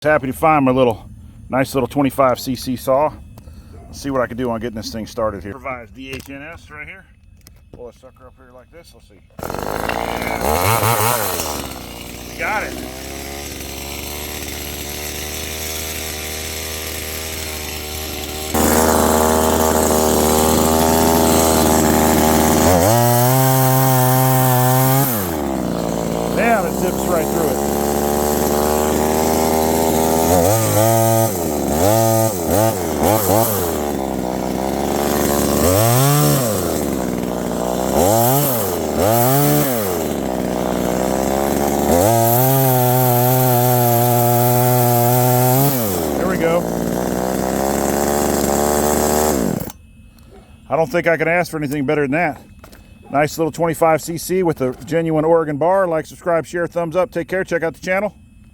Happy to find my nice little 25cc saw. Let's see what I can do on getting this thing started here. Provides DHNS right here. Pull a sucker up here like this. Let's see. We got it. Damn, it zips right through it. There we go. I don't think I can ask for anything better than that. Nice little 25cc with a genuine Oregon bar. Like, subscribe, share, thumbs up. Take care. Check out the channel.